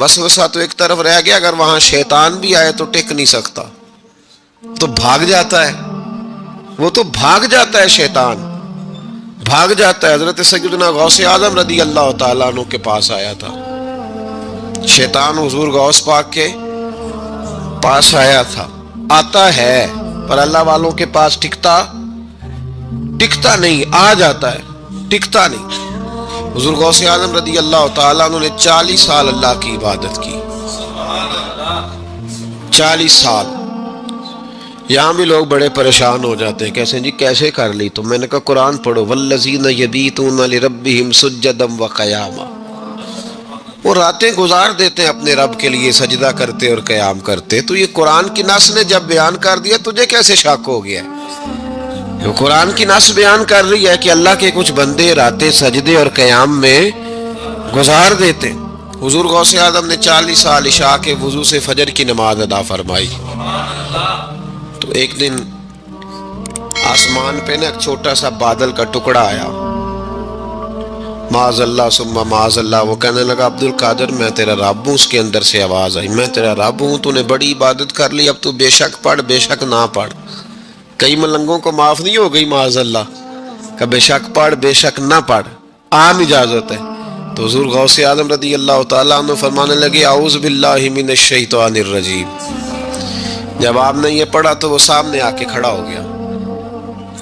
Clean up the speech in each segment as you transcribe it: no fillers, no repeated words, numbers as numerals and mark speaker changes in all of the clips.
Speaker 1: وسوسہ تو ایک طرف رہ گیا، اگر وہاں شیطان بھی آئے تو ٹک نہیں سکتا، تو بھاگ جاتا ہے، وہ تو بھاگ جاتا ہے، شیطان بھاگ جاتا ہے۔ حضرت سیدنا غوث اعظم رضی اللہ تعالیٰ عنہ کے پاس آیا تھا، شیطان حضور غوث پاک کے پاس آیا تھا، آتا ہے پر اللہ والوں کے پاس ٹکتا نہیں، آ جاتا ہے ٹکتا نہیں۔ حضور غوث اعظم رضی اللہ تعالیٰ عنہ نے 40 سال اللہ کی عبادت کی، 40 سال۔ یہاں بھی لوگ بڑے پریشان ہو جاتے ہیں، کیسے جی کیسے کر لی؟ تو میں نے کہا قرآن پڑھو، والذین یبیتون لربہم سجدا وقیاما، وہ راتیں گزار دیتے ہیں اپنے رب کے لیے سجدہ کرتے اور قیام کرتے۔ تو یہ قرآن کی نص نے جب بیان کر دیا، تجھے کیسے شک ہو گیا؟ قرآن کی نص بیان کر رہی ہے کہ اللہ کے کچھ بندے راتیں سجدے اور قیام میں گزار دیتے۔ حضور غوث اعظم نے 40 سال عشاء کے وضو سے فجر کی نماز ادا فرمائی۔ تو ایک دن آسمان پہ نا ایک چھوٹا سا بادل کا ٹکڑا آیا، معاذ اللہ ثم معاذ اللہ، وہ کہنے لگا عبد القادر میں تیرا رب ہوں۔ اس کے اندر سے آواز آئی، میں تیرا رب ہوں، تو نے بڑی عبادت کر لی، اب تو بے شک پڑھ بے شک نہ پڑھ۔ کئی ملنگوں کو معاف نہیں ہو گئی معاذ اللہ کہ بے شک پڑھ بے شک نہ پڑھ، عام اجازت ہے۔ تو حضور غوث اعظم رضی اللہ تعالیٰ عنہ فرمانے لگے اعوذ باللہ من الشیطان الرجیم۔ جب آپ نے یہ پڑھا تو وہ سامنے آ کے کھڑا ہو گیا،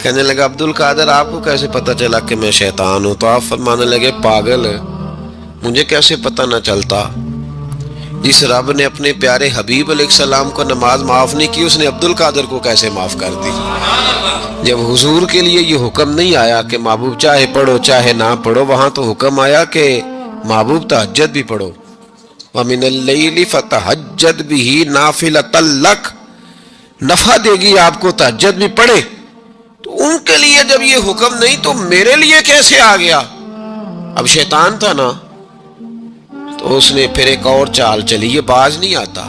Speaker 1: کہنے لگا عبد القادر آپ کو کیسے پتہ چلا کہ میں شیطان ہوں؟ تو آپ فرمانے لگے پاگل، مجھے کیسے پتہ نہ چلتا؟ جس رب نے اپنے پیارے حبیب علیہ السلام کو نماز معاف نہیں کی، اس نے عبد القادر کو کیسے معاف کر دی؟ جب حضور کے لیے یہ حکم نہیں آیا کہ محبوب چاہے پڑھو چاہے نہ پڑھو، وہاں تو حکم آیا کہ محبوب تہجد بھی پڑھو، وَمِنَ اللَّيْلِ فَتَہَجَّدْ بِهِ نَافِلَةً لَكَ، نفع دے گی آپ کو، تہجد بھی پڑھے۔ تو ان کے لیے جب یہ حکم نہیں تو میرے لیے کیسے آ گیا؟ اب شیطان تھا نا، تو اس نے پھر ایک اور چال چلی، یہ باز نہیں آتا،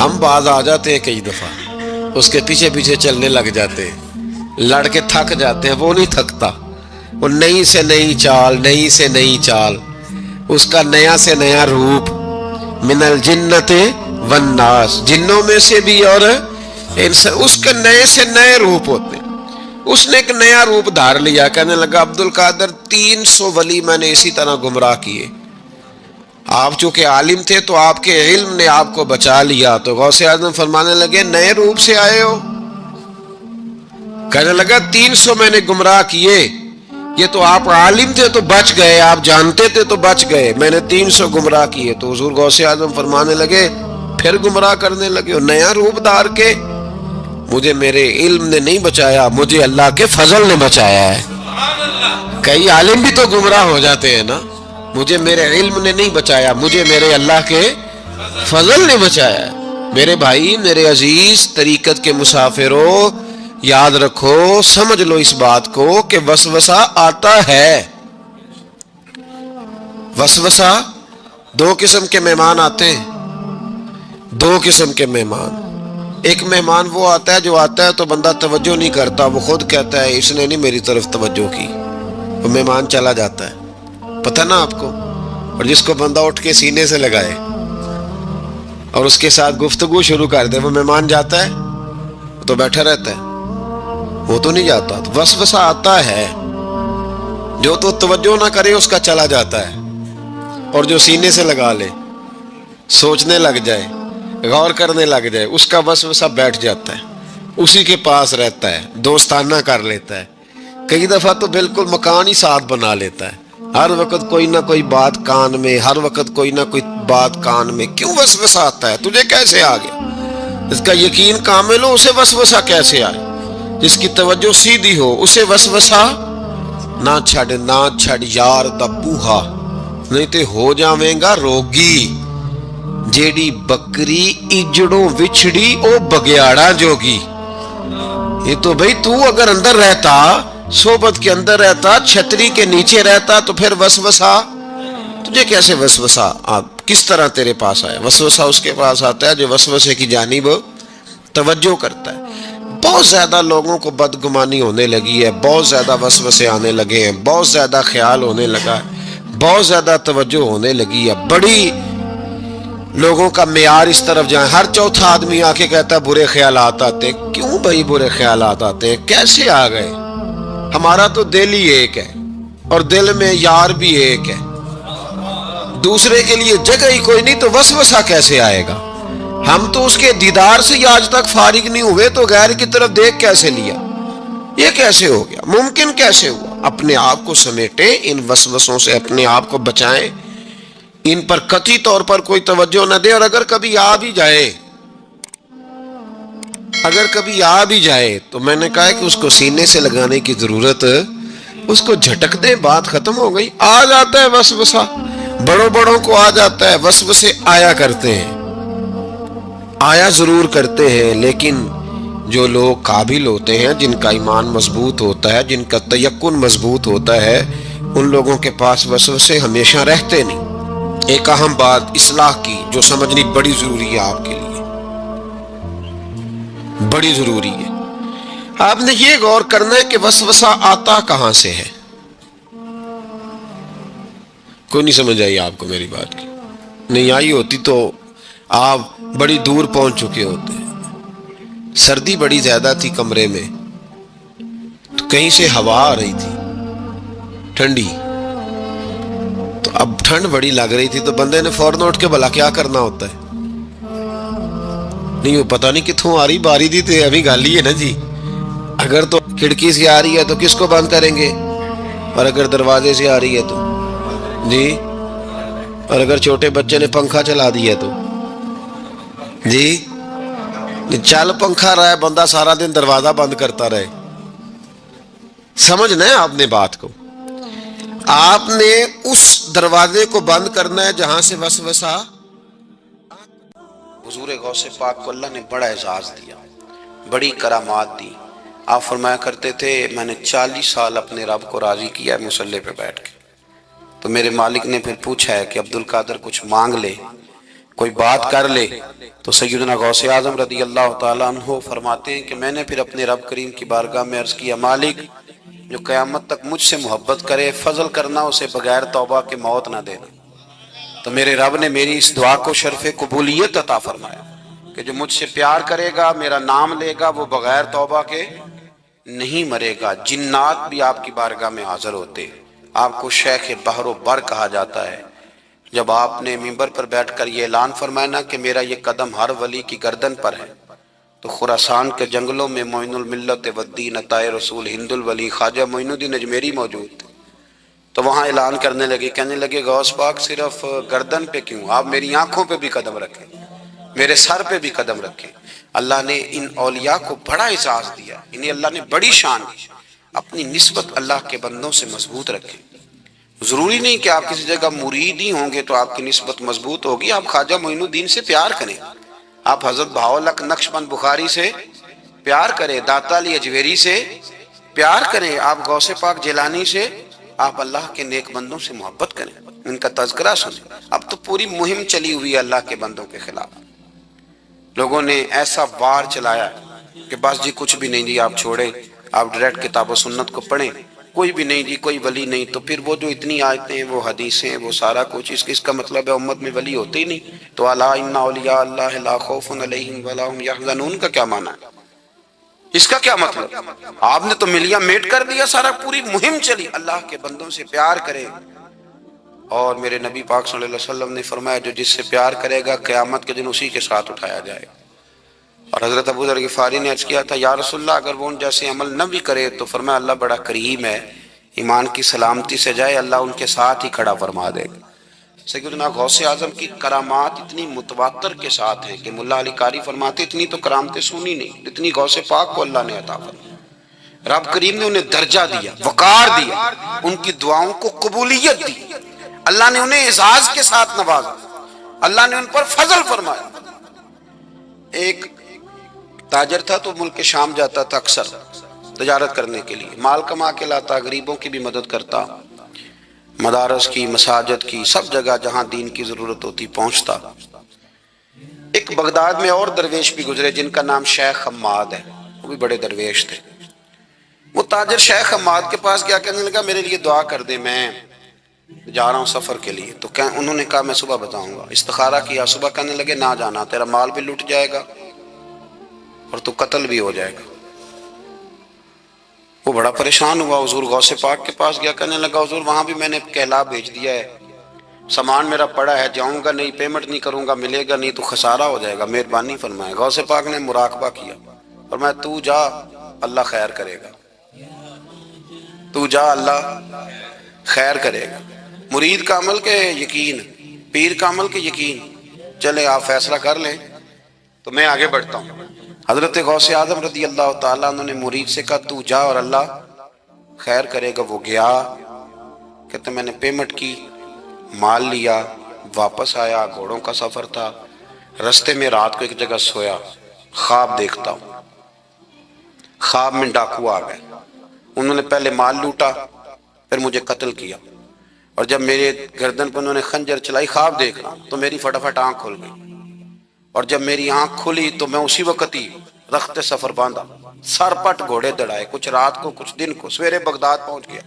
Speaker 1: ہم باز آ جاتے ہیں کئی دفعہ، اس کے پیچھے پیچھے چلنے لگ جاتے ہیں، لڑ کے تھک جاتے ہیں، وہ نہیں تھکتا، وہ نئی سے نئی چال، نئی سے نئی چال، اس کا نیا سے نیا روپ، من الجنت والناس، جنوں میں سے بھی اور انسان، اس کے نئے سے نئے روپ ہوتے ہیں۔ اس نے ایک نیا روپ دھار لیا، کہنے لگا عبد القادر 300 ولی میں نے اسی طرح گمراہ کیے، آپ چونکہ عالم تھے تو آپ کے علم نے آپ کو بچا لیا۔ تو غوث اعظم فرمانے لگے نئے روپ سے آئے ہو؟ کہنے لگا 300 میں نے گمراہ کیے، یہ تو آپ عالم تھے تو بچ گئے، آپ جانتے تھے تو بچ گئے، میں نے 300 گمراہ کیے۔ تو حضور غوث اعظم فرمانے لگے پھر گمراہ کرنے لگے ہو نیا روپ دھار کے؟ مجھے میرے علم نے نہیں بچایا، مجھے اللہ کے فضل نے بچایا ہے۔ کئی عالم بھی تو گمراہ ہو جاتے ہیں نا، مجھے میرے علم نے نہیں بچایا، مجھے میرے اللہ کے فضل نے بچایا ہے۔ میرے بھائی، میرے عزیز طریقت کے مسافروں، یاد رکھو، سمجھ لو اس بات کو کہ وسوسہ آتا ہے۔ وسوسہ، دو قسم کے مہمان آتے ہیں، دو قسم کے مہمان۔ ایک مہمان وہ آتا ہے جو آتا ہے تو بندہ توجہ نہیں کرتا، وہ خود کہتا ہے اس نے نہیں میری طرف توجہ کی، وہ مہمان چلا جاتا ہے، پتہ نا آپ کو۔ اور جس کو بندہ اٹھ کے سینے سے لگائے اور اس کے ساتھ گفتگو شروع کر دے، وہ مہمان جاتا ہے تو بیٹھا رہتا ہے، وہ تو نہیں جاتا۔ تو وسوسہ آتا ہے، جو تو توجہ نہ کرے اس کا چلا جاتا ہے، اور جو سینے سے لگا لے، سوچنے لگ جائے، غور کرنے لگ جائے، اس کا وسوسہ بیٹھ جاتا ہے، اسی کے پاس رہتا ہے، دوستانہ کر لیتا ہے، کئی دفعہ تو بالکل مکان ہی ساتھ بنا لیتا ہے، ہر وقت کوئی نہ کوئی بات کان میں، ہر وقت کوئی نہ کوئی بات کان میں۔ کیوں وسوسہ آتا ہے؟ تجھے کیسے آ گیا؟ جس کا یقین کامل ہو اسے وسوسہ کیسے آئے؟ جس کی توجہ سیدھی ہو اسے وسوسہ نہ چھڑ یار دا بوہا، نہیں تے ہو جاویں گا روگی۔ جیڑی بکری اجڑوں وچھڑی او بگیاڑا جوگی۔ یہ تو بھئی تو اگر اندر رہتا، صحبت کے اندر رہتا، چھتری کے نیچے رہتا، تو پھر وسوسہ تجھے کیسے وسوسہ کس طرح تیرے پاس آیا؟ وسوسہ اس کے پاس آتا ہے جو وسوسے کی جانب توجہ کرتا ہے۔ بہت زیادہ لوگوں کو بدگمانی ہونے لگی ہے، بہت زیادہ وسوسے آنے لگے ہیں، بہت زیادہ خیال ہونے لگا ہے، بہت زیادہ توجہ ہونے لگی ہے، بڑی لوگوں کا معیار اس طرف جائیں. ہر چوتھا آدمی آ کے کہتا ہے برے خیالات آتے. کیوں بھائی برے خیالات آتے ہیں؟ کیسے آ گئے؟ ہمارا تو دل ہی ایک ہے اور دل میں یار بھی ایک ہے. دوسرے کے لیے جگہ ہی کوئی نہیں تو وسوسہ کیسے آئے گا؟ ہم تو اس کے دیدار سے ہی آج تک فارغ نہیں ہوئے تو غیر کی طرف دیکھ کیسے لیا؟ یہ کیسے ہو گیا؟ ممکن کیسے ہوا؟ اپنے آپ کو سمیٹیں، ان وسوسوں سے اپنے آپ کو بچائیں، ان پر قطعی طور پر کوئی توجہ نہ دیں. اور اگر کبھی آ بھی جائے تو میں نے کہا ہے کہ اس کو سینے سے لگانے کی ضرورت، اس کو جھٹک دیں، بات ختم ہو گئی. آ جاتا ہے وسوسہ، بڑوں کو آ جاتا ہے وسوسے، آیا کرتے ہیں، آیا ضرور کرتے ہیں. لیکن جو لوگ قابل ہوتے ہیں، جن کا ایمان مضبوط ہوتا ہے، جن کا تیقن مضبوط ہوتا ہے، ان لوگوں کے پاس وسوسے ہمیشہ رہتے نہیں. ایک اہم بات اصلاح کی جو سمجھنی بڑی ضروری ہے، آپ کے لیے بڑی ضروری ہے. آپ نے یہ غور کرنا ہے کہ وسوسہ آتا کہاں سے ہے. کوئی نہیں سمجھ آئی آپ کو میری بات کی؟ نہیں آئی ہوتی تو آپ بڑی دور پہنچ چکے ہوتے. سردی بڑی زیادہ تھی کمرے میں، تو کہیں سے ہوا آ رہی تھی ٹھنڈی، تو اب ٹھنڈ بڑی لگ رہی تھی تو بندے نے فوراً اٹھ کے بھلا کیا کرنا ہوتا ہے؟ نہیں وہ پتہ نہیں کتوں آ رہی، باری دی تو ابھی گالی ہے نا جی. اگر تو کھڑکی سے آ رہی ہے تو کس کو بند کریں گے؟ اور اگر دروازے سے آ رہی ہے تو جی، اور اگر چھوٹے بچے نے پنکھا چلا دیا تو جی، چل پنکھا رہا ہے بندہ سارا دن دروازہ بند کرتا رہے. سمجھنا ہے آپ نے بات کو. آپ نے اس دروازے کو بند کرنا ہے جہاں سے وسوسہ. حضور غوث پاک کو اللہ نے بڑا اعزاز دیا، بڑی کرامات دی. آپ فرمایا کرتے تھے میں نے 40 سال اپنے رب کو راضی کیا ہے مصلی پہ بیٹھ کے. تو میرے مالک نے پھر پوچھا ہے کہ عبد القادر کچھ مانگ لے، کوئی بات کر لے. تو سیدنا غوث اعظم رضی اللہ تعالیٰ عنہ فرماتے ہیں کہ میں نے پھر اپنے رب کریم کی بارگاہ میں عرض کیا مالک جو قیامت تک مجھ سے محبت کرے فضل کرنا اسے بغیر توبہ کے موت نہ دینا. تو میرے رب نے میری اس دعا کو شرف قبولیت عطا فرمایا کہ جو مجھ سے پیار کرے گا، میرا نام لے گا، وہ بغیر توبہ کے نہیں مرے گا. جنات بھی آپ کی بارگاہ میں حاضر ہوتے. آپ کو شیخ بحر و بر کہا جاتا ہے. جب آپ نے منبر پر بیٹھ کر یہ اعلان فرمایا نا کہ میرا یہ قدم ہر ولی کی گردن پر ہے، تو خراسان کے جنگلوں میں معین الملت والدین عطائے رسول ہند الولی خواجہ معین الدین اجمیری موجود تھے. تو وہاں اعلان کرنے لگے، کہنے لگے غوث پاک صرف گردن پہ کیوں، آپ میری آنکھوں پہ بھی قدم رکھیں، میرے سر پہ بھی قدم رکھیں. اللہ نے ان اولیاء کو بڑا اعزاز دیا، انہیں اللہ نے بڑی شان دی. اپنی نسبت اللہ کے بندوں سے مضبوط رکھیں. ضروری نہیں کہ آپ کسی جگہ مرید ہی ہوں گے تو آپ کی نسبت مضبوط ہوگی. آپ خواجہ معین الدین سے پیار کریں، آپ حضرت بہاؤالحق نقشبند بخاری سے پیار کریں، داتا علی اجویری سے پیار کریں، آپ غوث پاک جیلانی سے، آپ اللہ کے نیک بندوں سے محبت کریں، ان کا تذکرہ سنیں. اب تو پوری مہم چلی ہوئی ہے اللہ کے بندوں کے خلاف. لوگوں نے ایسا وار چلایا کہ بس جی کچھ بھی نہیں جی، آپ چھوڑیں، آپ ڈائریکٹ کتاب و سنت کو پڑھیں. کوئی بھی نہیں جی، کوئی ولی نہیں. تو پھر وہ جو اتنی آیتیں، وہ حدیثیں، وہ سارا کچھ، اس کا مطلب ہے امت میں ولی ہوتے ہی نہیں. تو الا ان اولیاء اللہ لا خوف علیہم ولا هم یحزنون کا کیا معنی ہے؟ اس کا کیا مطلب؟ آپ نے تو ملیا میٹ کر دیا سارا. پوری مہم چلی اللہ کے بندوں سے پیار کریں. اور میرے نبی پاک صلی اللہ علیہ وسلم نے فرمایا جو جس سے پیار کرے گا قیامت کے دن اسی کے ساتھ اٹھایا جائے گا. اور حضرت ابو ذر غفاری نے عرض کیا تھا یا رسول اللہ اگر وہ ان جیسے عمل نہ بھی کرے تو فرمایا اللہ بڑا کریم ہے، ایمان کی سلامتی سے جائے اللہ ان کے ساتھ ہی کھڑا فرما دے گا. سیدنا غوث اعظم کی کرامات اتنی متواتر کے ساتھ ہیں کہ ملا علی قاری فرماتے اتنی تو کرامتیں سنی نہیں اتنی غوث پاک کو اللہ نے عطا فرمائی. رب کریم نے انہیں درجہ دیا، وقار دیا، ان کی دعاؤں کو قبولیت دی. اللہ نے انہیں اعزاز کے ساتھ نوازا، اللہ نے ان پر فضل فرمایا. ایک تاجر تھا تو ملک شام جاتا تھا اکثر تجارت کرنے کے لیے، مال کما کے لاتا، غریبوں کی بھی مدد کرتا، مدارس کی، مساجد کی، سب جگہ جہاں دین کی ضرورت ہوتی پہنچتا. ایک بغداد میں اور درویش بھی گزرے جن کا نام شیخ حماد ہے، وہ بھی بڑے درویش تھے. وہ تاجر شیخ حماد کے پاس گیا، کہنے لگا میرے لیے دعا کر دے، میں
Speaker 2: جا رہا ہوں سفر کے لیے، تو انہوں نے کہا میں صبح بتاؤں گا۔ استخارہ کیا، صبح کہنے لگے نہ جانا، تیرا مال بھی لٹ جائے گا اور تو قتل بھی ہو جائے گا۔ وہ بڑا پریشان ہوا، حضور غوث پاک کے پاس گیا، کہنے لگا حضور وہاں بھی میں نے کہلا بھیج دیا ہے، سامان میرا پڑا ہے، جاؤں گا نہیں، پیمنٹ نہیں کروں گا، ملے گا نہیں تو خسارہ ہو جائے گا، مہربانی فرمائے۔ غوث پاک نے مراقبہ کیا اور میں تو جا، اللہ خیر کرے گا، تو جا، اللہ خیر کرے گا۔ مرید کا عمل کے یقین، پیر کا عمل کے یقین، چلے آپ فیصلہ کر لیں تو میں آگے بڑھتا ہوں۔ حضرت غوث اعظم رضی اللہ تعالیٰ عنہ نے مرید سے کہا تو جا اور اللہ خیر کرے گا۔ وہ گیا، کہتے میں نے پیمنٹ کی، مال لیا، واپس آیا، گھوڑوں کا سفر تھا، رستے میں رات کو ایک جگہ سویا، خواب دیکھتا ہوں، خواب میں ڈاکو آ گئے، انہوں نے پہلے مال لوٹا، پھر مجھے قتل کیا، اور جب میرے گردن پر انہوں نے خنجر چلائی، خواب دیکھ رہا تو میری فٹافٹ آنکھ کھل گئی، اور جب میری آنکھ کھلی تو میں اسی وقت ہی رخت سفر باندھا، سر پٹ گھوڑے دڑائے، کچھ رات کو کچھ دن کو، سویرے بغداد پہنچ گیا۔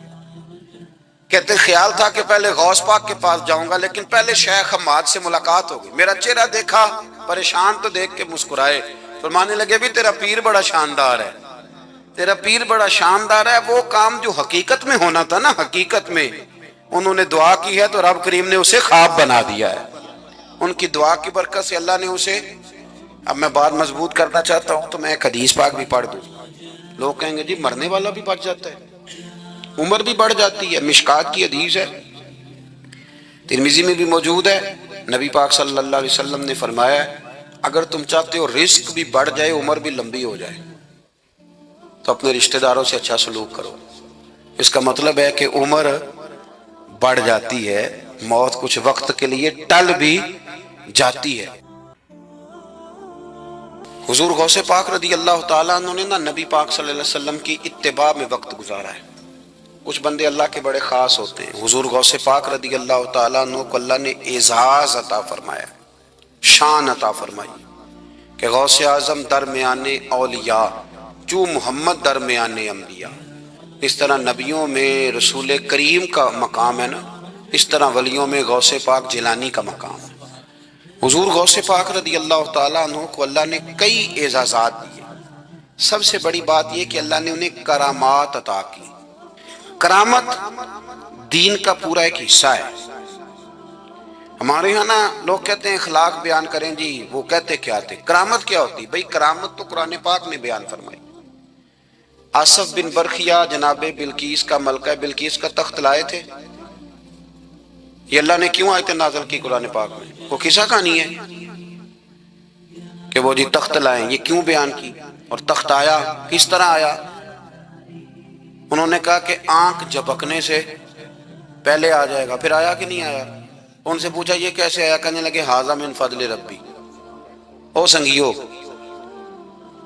Speaker 2: کہتے خیال تھا کہ پہلے غوث پاک کے پاس جاؤں گا، لیکن پہلے شیخ حماد سے ملاقات ہو گئی، میرا چہرہ دیکھا، پریشان تو دیکھ کے مسکرائے، فرمانے لگے بھی تیرا پیر بڑا شاندار ہے، تیرا پیر بڑا شاندار ہے، وہ کام جو حقیقت میں ہونا تھا نا، حقیقت میں انہوں نے دعا کی ہے تو رب کریم نے اسے خواب بنا دیا ہے، ان کی دعا کی برکت سے اللہ نے اسے۔ اب میں بات مضبوط کرنا چاہتا ہوں تو میں ایک حدیث پاک بھی پڑھ دوں۔ لوگ کہیں گے جی مرنے والا بھی بچ جاتا ہے، عمر بھی بڑھ جاتی ہے، مشکات کی حدیث ہے، ترمذی میں بھی موجود ہے، نبی پاک صلی اللہ علیہ وسلم نے فرمایا ہے اگر تم چاہتے ہو رزق بھی بڑھ جائے، عمر بھی لمبی ہو جائے، تو اپنے رشتہ داروں سے اچھا سلوک کرو۔ اس کا مطلب ہے کہ عمر بڑھ جاتی ہے، موت کچھ وقت کے لیے ٹل بھی جاتی ہے۔ حضور غوث پاک رضی اللہ تعالیٰ عنہ نے نا نبی پاک صلی اللہ علیہ وسلم کی اتباع میں وقت گزارا ہے۔ کچھ بندے اللہ کے بڑے خاص ہوتے ہیں، حضور غوث پاک رضی اللہ تعالیٰ عنہ کو اللہ نے اعزاز عطا فرمایا، شان عطا فرمائی کہ غوث اعظم درمیان اولیاء، جو محمد درمیان انبیاء، اس طرح نبیوں میں رسول کریم کا مقام ہے نا، اس طرح ولیوں میں غوث پاک جیلانی کا مقام ہے۔ حضور غوث پاک رضی اللہ تعالیٰ عنہ کو اللہ نے کئی اعزازات دیے، سب سے بڑی بات یہ کہ اللہ نے انہیں کرامات عطا کی۔ کرامت دین کا پورا ایک حصہ ہے۔ ہمارے ہاں نا لوگ کہتے ہیں اخلاق بیان کریں، جی وہ کہتے کیا تھے، کرامت کیا ہوتی؟ بھئی کرامت تو قرآن پاک نے بیان فرمائی۔ آصف بن برخیا جناب بلقیس کا، ملکہ بلقیس کا تخت لائے تھے، یہ اللہ نے کیوں آیت نازل کی قرآن پاک میں؟ وہ قصہ کہانی ہے کہ وہ جی تخت لائیں، یہ کیوں بیان کی؟ اور تخت آیا کس طرح آیا؟ انہوں نے کہا کہ آنکھ جھپکنے سے پہلے آ جائے گا، پھر آیا کہ نہیں آیا؟ ان سے پوچھا یہ کیسے آیا؟ کہنے لگے ھذا من فضل ربی۔ او سنگیو،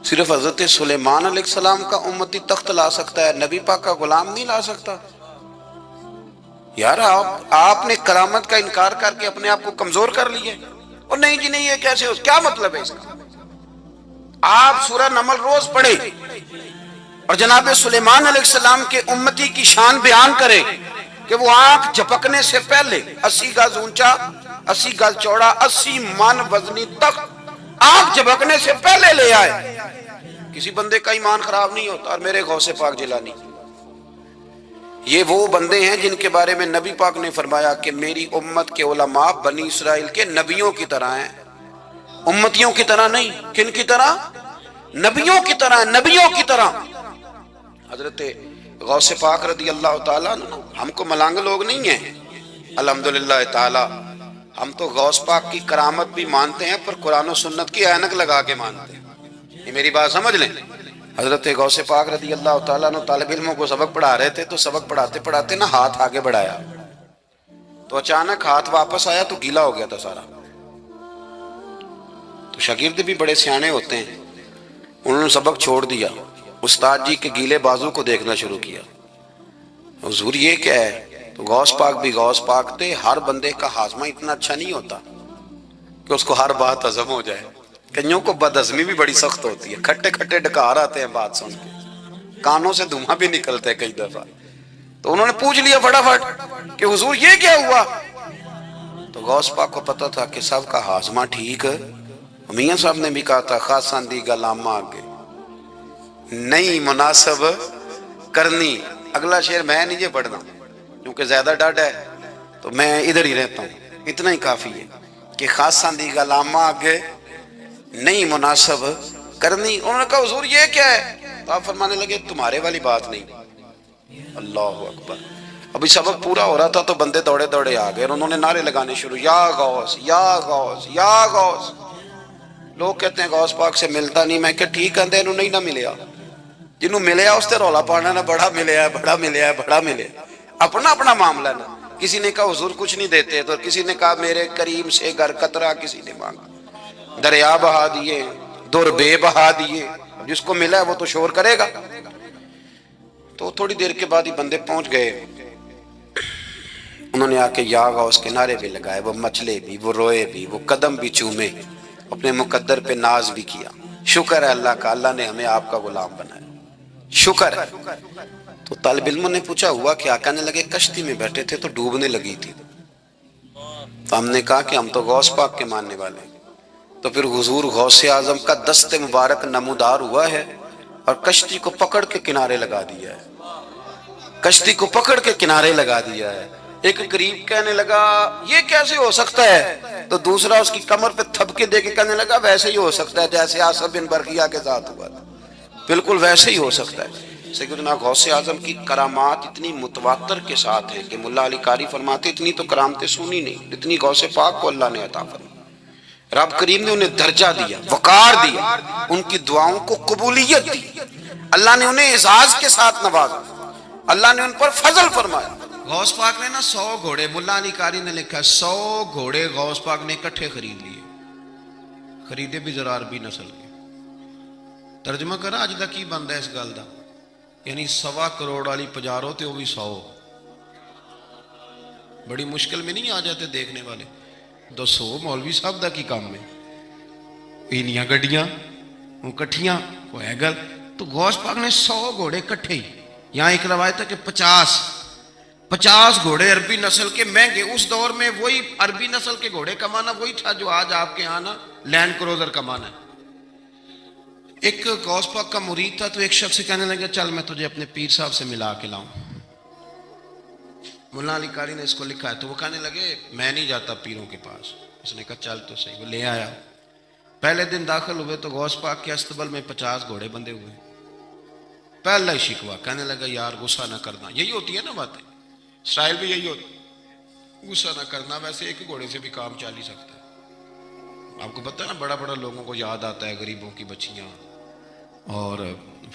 Speaker 2: صرف حضرت سلیمان علیہ السلام کا امتی تخت لا سکتا ہے، نبی پاک کا غلام نہیں لا سکتا؟ یار آپ نے کرامت کا انکار کر کے اپنے آپ کو کمزور کر لیا، اور نہیں جی نہیں یہ کیسے ہو، کیا مطلب ہے اس کا؟ آپ سورہ نمل روز پڑھیں اور جناب سلیمان علیہ السلام کے امتی کی شان بیان کرے کہ وہ آنکھ جھپکنے سے پہلے 80 گز اونچا، 80 گز چوڑا، 80 من وزنی تخت آنکھ جھپکنے سے پہلے لے آئے، کسی بندے کا ایمان خراب نہیں ہوتا۔ اور میرے غوث پاک جیلانی، یہ وہ بندے ہیں جن کے بارے میں نبی پاک نے فرمایا کہ میری امت کے علماء بنی اسرائیل کے نبیوں کی طرح ہیں، امتیوں کی طرح نہیں۔ کن کی طرح؟ نبیوں کی طرح، نبیوں کی طرح۔ حضرت غوث پاک رضی اللہ تعالیٰ عنہ، ہم کو ملانگ لوگ نہیں ہیں الحمدللہ تعالیٰ، ہم تو غوث پاک کی کرامت بھی مانتے ہیں پر قرآن و سنت کی اینک لگا کے مانتے ہیں، یہ میری بات سمجھ لیں۔ حضرت غوث پاک رضی اللہ تعالیٰ عنہ طالب علموں کو سبق پڑھا رہے تھے، تو سبق پڑھاتے پڑھاتے نا ہاتھ آگے بڑھایا تو اچانک ہاتھ واپس آیا تو گیلا ہو گیا تھا سارا۔ تو شاگرد بھی بڑے سیانے ہوتے ہیں، انہوں نے سبق چھوڑ دیا، استاد جی کے گیلے بازو کو دیکھنا شروع کیا، حضور یہ کیا ہے؟ تو غوث پاک بھی غوث پاک تھے، ہر بندے کا ہاضمہ اتنا اچھا نہیں ہوتا کہ اس کو ہر بات ہضم ہو جائے، کئیوں کو بد ہضمی بھی بڑی سخت ہوتی ہے، کھٹے کھٹے ڈکار آتے ہیں بات سن کے، کانوں سے دھواں بھی نکلتے ہیں کئی دفعہ۔ تو انہوں نے پوچھ لیا فٹافٹ کہ حضور یہ کیا ہوا؟ تو غوث پاک کو پتا تھا کہ سب کا ہاضمہ ٹھیک ہے. میاں صاحب نے بھی کہا تھا خاصان دی گلامہ آگے نہیں مناسب کرنی. اگلا شعر میں نہیں یہ پڑھنا کیونکہ زیادہ ڈاڈ ہے تو میں ادھر ہی رہتا ہوں. اتنا ہی کافی ہے کہ خاصان دی گلامہ آگے نہیں مناسب کرنی. انہوں نے کہا حضور یہ کیا ہے؟ تو آپ فرمانے لگے تمہارے والی بات نہیں. اللہ اکبر. ابھی سبق پورا ہو رہا تھا تو بندے دوڑے دوڑے آ گئے اور انہوں نے نعرے لگانے شروع یا غوث یا غوث یا غوث. لوگ کہتے ہیں غوث پاک سے ملتا نہیں. میں کہ ٹھیک ہے انہوں نہیں نہ ملیا. جنہوں ملیا اس تے رولا پانا نہ بڑا ملیا ہے بڑا ملیا ہے بڑا ملیا. اپنا اپنا معاملہ نا. کسی نے کہا حضور کچھ نہیں دیتے تو کسی نے کہا میرے کریم سے گر قطرہ کسی نے مانگا. دریا بہا دیے در بے بہا دیے. جس کو ملا ہے وہ تو شور کرے گا. تو تھوڑی دیر کے بعد ہی بندے پہنچ گئے. انہوں نے آ کے یا غوث کے نعرے بھی لگائے. وہ مچلے بھی وہ روئے بھی وہ قدم بھی چومے. اپنے مقدر پہ ناز بھی کیا. شکر ہے اللہ کا اللہ نے ہمیں آپ کا غلام بنایا. شکر ہے. تو طالب علموں نے پوچھا ہوا کیا؟ کہنے لگے کشتی میں بیٹھے تھے تو ڈوبنے لگی تھی. تو ہم نے کہا کہ ہم تو غوث پاک کے ماننے والے ہیں. تو پھر حضور غوث اعظم کا دست مبارک نمودار ہوا ہے اور کشتی کو پکڑ کے کنارے لگا دیا ہے. کشتی کو پکڑ کے کنارے لگا دیا ہے. ایک قریب کہنے لگا یہ کیسے ہو سکتا ہے؟ تو دوسرا اس کی کمر پہ تھپکے دے کے کہنے لگا ویسے ہی ہو سکتا ہے جیسے آصف بن برقیہ کے ساتھ ہوا تھا. بالکل ویسے ہی ہو سکتا ہے. سیدنا غوث اعظم کی کرامات اتنی متواتر کے ساتھ ہیں کہ ملا علی قاری فرماتے اتنی تو کرامتیں سنی نہیں اتنی غوث پاک کو اللہ نے عطا فرمائی. رب کریم نے انہیں درجہ دیا وقار دیا. ان کی دعاؤں کو قبولیت دی. اللہ نے انہیں اعزاز کے ساتھ نوازا. اللہ نے ان پر فضل فرمایا. غوث پاک نے نا 100 گھوڑے ملا علی قاری نے لکھا 100 گھوڑے غوث پاک نے اکٹھے خرید لیے. خریدے بھی ذرا عربی نسل کے. ترجمہ کرا اج دا کی بندا ہے اس گل دا؟ یعنی 1.25 کروڑ والی پجارو تے وہ بھی 100. بڑی مشکل میں نہیں آ جاتے دیکھنے والے. 200 مولوی صاحب دا کی کام ہے اینیاں گڈیاں کٹھیاں کوئی گل. تو غوث پاک نے 100 گھوڑے کٹھے ہی. یہاں ایک روایت ہے کہ 50 گھوڑے عربی نسل کے مہنگے. اس دور میں وہی عربی نسل کے گھوڑے کمانا وہی تھا جو آج آپ کے یہاں نا لینڈ کروزر کمانا ہے. ایک غوث پاک کا مرید تھا تو ایک شخص سے کہنے لگا چل میں تجھے اپنے پیر صاحب سے ملا کے لاؤں. ملا علی قاری نے اس کو لکھا ہے. تو وہ کہنے لگے میں نہیں جاتا پیروں کے پاس. اس نے کہا چل تو صحیح. وہ لے آیا. پہلے دن داخل ہوئے تو غوث پاک کے استبل میں 50 گھوڑے بندے ہوئے. پہلا ہی شکوا. کہنے لگا یار غصہ نہ کرنا. یہی ہوتی ہے نا باتیں. اسٹائل بھی یہی ہوتی. غصہ نہ کرنا. ویسے ایک گھوڑے سے بھی کام چل ہی سکتا ہے. آپ کو پتہ ہے نا بڑا بڑا لوگوں کو یاد آتا ہے غریبوں کی بچیاں اور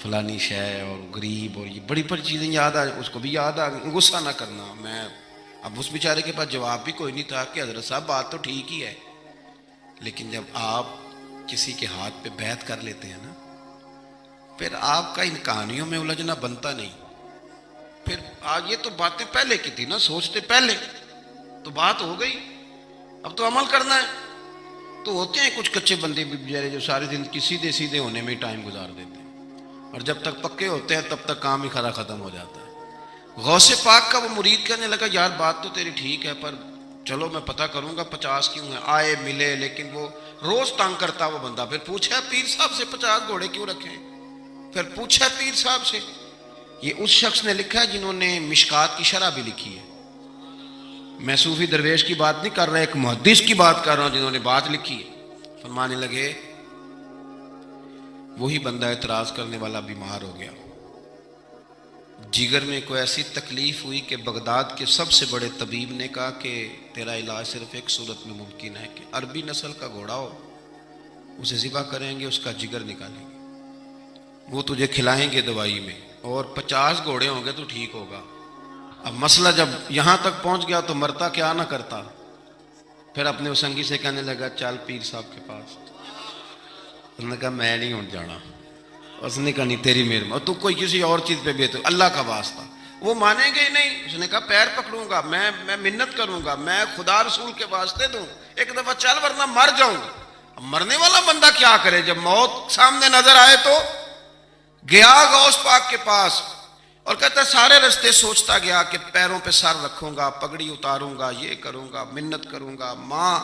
Speaker 2: فلانی شے اور غریب اور یہ بڑی بڑی چیزیں یاد آ. اس کو بھی یاد آ گئی. غصہ نہ کرنا. میں اب اس بیچارے کے پاس جواب بھی کوئی نہیں تھا کہ حضرت صاحب بات تو ٹھیک ہی ہے لیکن جب آپ کسی کے ہاتھ پہ بیعت کر لیتے ہیں نا پھر آپ کا ان کہانیوں میں الجھنا بنتا نہیں. پھر آج یہ تو باتیں پہلے کی تھی نا. سوچتے پہلے تو بات ہو گئی. اب تو عمل کرنا ہے. تو ہوتے ہیں کچھ کچے بندے بھی بیچارے جو ساری زندگی سیدھے سیدھے ہونے میں ٹائم گزار دیتے ہیں اور جب تک پکے ہوتے ہیں تب تک کام ہی کھرا ختم ہو جاتا ہے. غوث پاک کا وہ مرید کہنے لگا یار بات تو تیری ٹھیک ہے پر چلو میں پتہ کروں گا 50 کیوں ہیں. آئے ملے لیکن وہ روز تنگ کرتا وہ بندہ. پھر پوچھا پیر صاحب سے 50 گھوڑے کیوں رکھے ہیں. پھر پوچھا پیر صاحب سے. یہ اس شخص نے لکھا ہے جنہوں نے مشکات کی شرح بھی لکھی ہے. میں صوفی درویش کی بات نہیں کر رہا ایک محدث کی بات کر رہا ہوں جنہوں نے بات لکھی ہے. فرمانے لگے وہی بندہ اعتراض کرنے والا بیمار ہو گیا. جگر میں کوئی ایسی تکلیف ہوئی کہ بغداد کے سب سے بڑے طبیب نے کہا کہ تیرا علاج صرف ایک صورت میں ممکن ہے کہ عربی نسل کا گھوڑا ہو اسے ذبح کریں گے اس کا جگر نکالیں گے وہ تجھے کھلائیں گے دوائی میں اور 50 گھوڑے ہوں گے تو ٹھیک ہوگا. اب مسئلہ جب یہاں تک پہنچ گیا تو مرتا کیا نہ کرتا. پھر اپنے اسنگی سے کہنے لگا چل پیر صاحب کے پاس. اس نے کہا میں نہیں ہوں جانا. اس نے کہا نہیں تیری مہربانی تو کوئی کسی اور چیز پہ بھی تو اللہ کا واسطہ. وہ مانیں گے ہی نہیں. اس نے کہا پیر پکڑوں گا میں منت کروں گا میں خدا رسول کے واسطے دوں ایک دفعہ چل ورنہ مر جاؤں گا. مرنے والا بندہ کیا کرے جب موت سامنے نظر آئے تو گیا غوث پاک کے پاس اور کہتا ہے سارے رستے سوچتا گیا کہ پیروں پہ سر رکھوں گا، پگڑی اتاروں گا، یہ کروں گا، منت کروں گا، ماں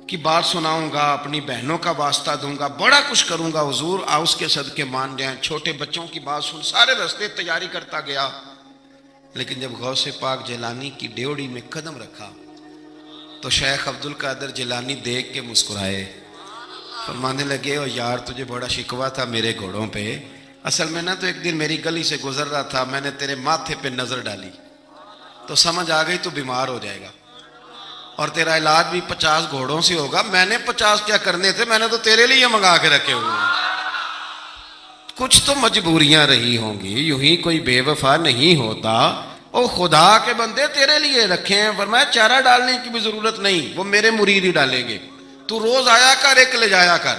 Speaker 2: کی بات سناؤں گا، اپنی بہنوں کا واسطہ دوں گا، بڑا کچھ کروں گا حضور اس کے صدقے مان جائیں، چھوٹے بچوں کی بات سن، سارے رستے تیاری کرتا گیا. لیکن جب غوث پاک جیلانی کی ڈیوڑی میں قدم رکھا تو شیخ عبد القادر جیلانی دیکھ کے مسکرائے، فرمانے لگے او یار تجھے بڑا شکوہ تھا میرے گھوڑوں پہ، اصل میں نا تو ایک دن میری گلی سے گزر رہا تھا، میں نے تیرے ماتھے پہ نظر ڈالی تو سمجھ آ گئی تو بیمار ہو جائے گا، اور تیرا علاج بھی 50 گھوڑوں سے ہوگا، میں نے 50 کیا کرنے تھے، میں نے تو تیرے لیے منگا کے رکھے ہوئے ہیں. کچھ تو مجبوریاں رہی ہوں گی، یوں ہی کوئی بے وفا نہیں ہوتا. او خدا کے بندے تیرے لیے رکھے ہیں، فرمایا چارہ ڈالنے کی بھی ضرورت نہیں، وہ میرے مرید ہی ڈالیں گے، تو روز آیا کر، ایک لے جایا کر،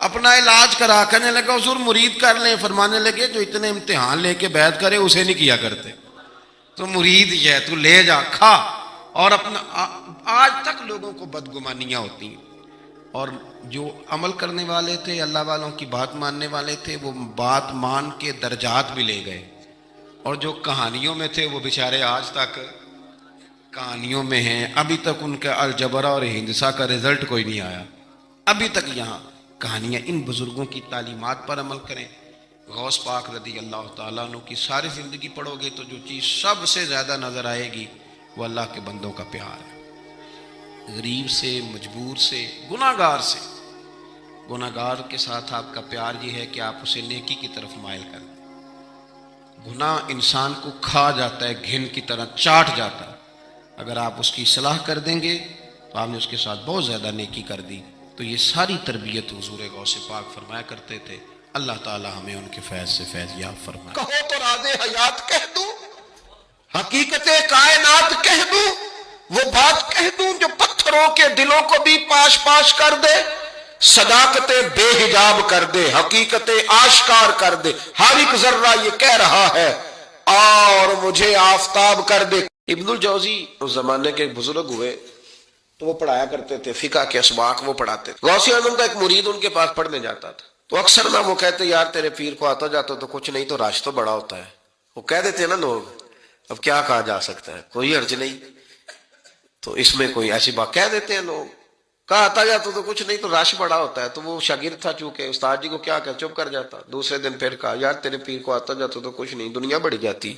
Speaker 2: اپنا علاج کرا. کرنے لگا حضور مرید کر لیں، فرمانے لگے جو اتنے امتحان لے کے بیعت کرے اسے نہیں کیا کرتے، تو مرید ہی ہے، تو لے جا کھا. اور اپنا آج تک لوگوں کو بدگمانیاں ہوتی ہیں، اور جو عمل کرنے والے تھے، اللہ والوں کی بات ماننے والے تھے، وہ بات مان کے درجات بھی لے گئے، اور جو کہانیوں میں تھے وہ بیچارے آج تک کہانیوں میں ہیں. ابھی تک ان کا الجبرا اور ہندسہ کا رزلٹ کوئی نہیں آیا، ابھی تک یہاں کہانیاں. ان بزرگوں کی تعلیمات پر عمل کریں. غوث پاک رضی اللہ تعالیٰ عنہ کی ساری زندگی پڑھو گے تو جو چیز سب سے زیادہ نظر آئے گی وہ اللہ کے بندوں کا پیار ہے. غریب سے، مجبور سے، گناہگار سے. گناہگار کے ساتھ آپ کا پیار یہ ہے کہ آپ اسے نیکی کی طرف مائل کر دیں. گناہ انسان کو کھا جاتا ہے، گھن کی طرح چاٹ جاتا ہے. اگر آپ اس کی اصلاح کر دیں گے تو آپ نے اس کے ساتھ بہت زیادہ نیکی کر دی. تو یہ ساری تربیت حضور غوث پاک فرمایا کرتے تھے. اللہ تعالی ہمیں ان کے فیض سے فیض یاب فرمائے.
Speaker 1: کہو تو راز حیات کہہ دوں، حقیقت کائنات کہہ دوں، وہ بات کہہ دوں جو پتھروں کے دلوں کو بھی پاش پاش کر دے، صداقت بے حجاب کر دے، حقیقت آشکار کر دے. ہر ایک ذرہ یہ کہہ رہا ہے اور مجھے آفتاب کر دے. ابن الجوزی اس زمانے کے بزرگ ہوئے تو وہ پڑھایا کرتے تھے، فقہ کے اسباق وہ پڑھاتے تھے. غوث اعظم کا ایک مرید ان کے پاس پڑھنے جاتا تھا تو اکثر نہ وہ کہتے یار تیرے پیر کو آتا جاتا تو کچھ نہیں، تو رش تو بڑا ہوتا ہے. وہ کہہ دیتے نا لوگ، اب کیا کہا جا سکتا ہے، کوئی حرج نہیں، تو اس میں کوئی ایسی بات کہہ دیتے ہیں لوگ. کہا آتا جاتا تو کچھ نہیں، تو رش بڑا ہوتا ہے. تو وہ شاگرد تھا چونکہ استاد جی کو کیا کہ چپ کر جاتا. دوسرے دن پھر کہا یار تیرے پیر کو آتا جاتا تو کچھ نہیں، دنیا بڑھ جاتی.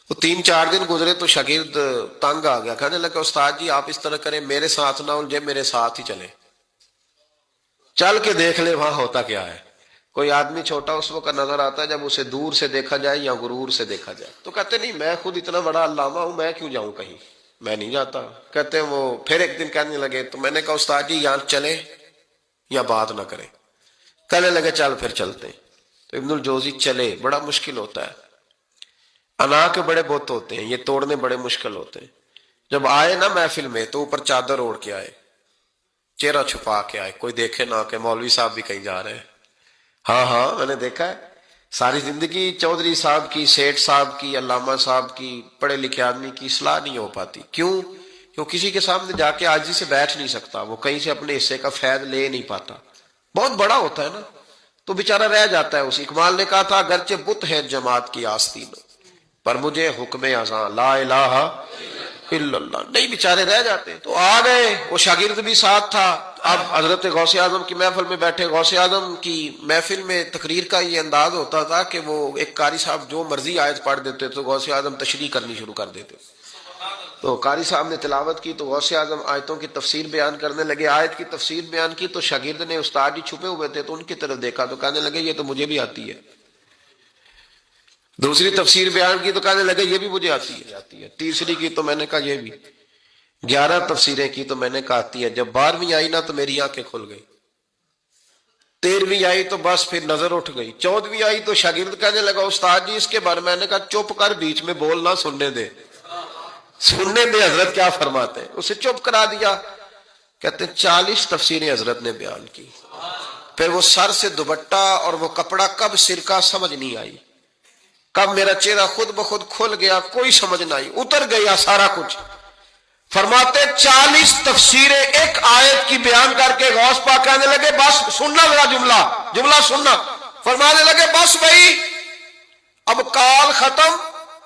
Speaker 1: وہ 3-4 دن گزرے تو شاگرد تنگ آ گیا، کہنے لگا استاد جی آپ اس طرح کریں، میرے ساتھ نہ الجھے، میرے ساتھ ہی چلے، چل کے دیکھ لے وہاں ہوتا کیا ہے. کوئی آدمی چھوٹا اس وقت نظر آتا ہے جب اسے دور سے دیکھا جائے یا غرور سے دیکھا جائے. تو کہتے نہیں میں خود اتنا بڑا علامہ ہوں، میں کیوں جاؤں کہیں، میں نہیں جاتا. کہتے ہیں وہ پھر ایک دن کہنے لگے تو میں نے کہا استاد جی یہاں چلے یا بات نہ کریں. کہنے لگے چل پھر چلتے. تو ابن الجوزی چلے. بڑا مشکل ہوتا ہے، انا کے بڑے بت ہوتے ہیں، یہ توڑنے بڑے مشکل ہوتے ہیں. جب آئے نا محفل میں تو اوپر چادر اوڑھ کے آئے، چہرہ چھپا کے آئے، کوئی دیکھے نہ کہ مولوی صاحب بھی کہیں جا رہے ہیں. ہاں میں نے دیکھا ہے ساری زندگی چودھری صاحب کی، سیٹھ صاحب کی، علامہ صاحب کی، پڑھے لکھے آدمی کی اصلاح نہیں ہو پاتی. کیوں کسی کے سامنے جا کے عاجزی سے بیٹھ نہیں سکتا، وہ کہیں سے اپنے حصے کا فیض لے نہیں پاتا. بہت بڑا ہوتا ہے نا تو بیچارہ رہ جاتا ہے. اس اقبال نے کہا تھا اگرچہ بت ہے جماعت کی آستین پر مجھے حکم اذاں لا الہ الا اللہ. نہیں بیچارے رہ جاتے ہیں. تو آ گئے، وہ شاگرد بھی ساتھ تھا. اب حضرت غوث اعظم کی محفل میں بیٹھے. غوث اعظم کی محفل میں تقریر کا یہ انداز ہوتا تھا کہ وہ ایک قاری صاحب جو مرضی آیت پڑھ دیتے تو غوث اعظم تشریح کرنی شروع کر دیتے. تو قاری صاحب نے تلاوت کی تو غوث اعظم آیتوں کی تفسیر بیان کرنے لگے. آیت کی تفسیر بیان کی تو شاگرد نے، استاد جی چھپے ہوئے تھے تو ان کی طرف دیکھا تو کہنے لگے یہ تو مجھے بھی آتی ہے. دوسری تفسیر بیان کی تو کہنے لگے یہ بھی مجھے آتی ہے. تیسری کی تو میں نے کہا یہ بھی. 11 تفسیریں کی تو میں نے کہا آتی ہے. جب 12ویں آئی نا تو میری آنکھیں کھل گئی. 13ویں آئی تو بس پھر نظر اٹھ گئی. 14ویں آئی تو شاگرد کہنے لگا استاد جی اس کے بارے میں نے کہا چپ کر، بیچ میں بولنا، سننے دے حضرت کیا فرماتے ہیں. اسے چپ کرا دیا. کہتے ہیں 40 تفسیریں حضرت نے بیان کی. پھر وہ سر سے دوپٹہ اور وہ کپڑا کب سرکا سمجھ نہیں آئی، کب میرا چہرہ خود بخود کھل گیا کوئی سمجھ نہ آئی، اتر گیا سارا کچھ. فرماتے 40 تفسیریں ایک آیت کی بیان کر کے غوث پاک کہنے لگے بس سننا، میرا جملہ سننا. فرمانے لگے بس بھائی اب کال ختم،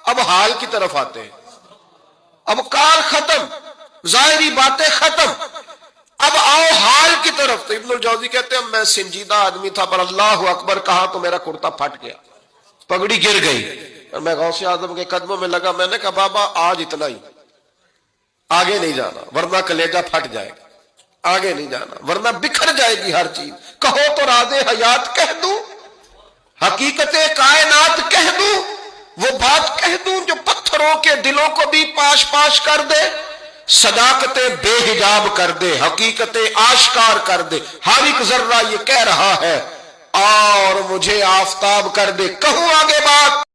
Speaker 1: اب حال کی طرف آتے ہیں. اب کال ختم، ظاہری باتیں ختم، اب آؤ حال کی طرف. تو ابن الجوزی کہتے ہیں میں سنجیدہ آدمی تھا، پر اللہ اکبر کہا تو میرا کرتا پھٹ گیا، پگڑی گر گئی. میں غوث اعظم کے قدموں میں لگا، میں نے کہا بابا آج اتنا ہی، آگے نہیں جانا ورنہ کلیجہ پھٹ جائے گا، آگے نہیں جانا ورنہ بکھر جائے گی ہر چیز. کہو تو راز حیات کہہ دوں، حقیقت کائنات کہہ دوں، وہ بات کہہ دوں جو پتھروں کے دلوں کو بھی پاش پاش کر دے، صداقت بے حجاب کر دے، حقیقت آشکار کر دے. ہر ایک ذرہ یہ کہہ رہا ہے اور مجھے آفتاب کر دے. کہوں آگے بات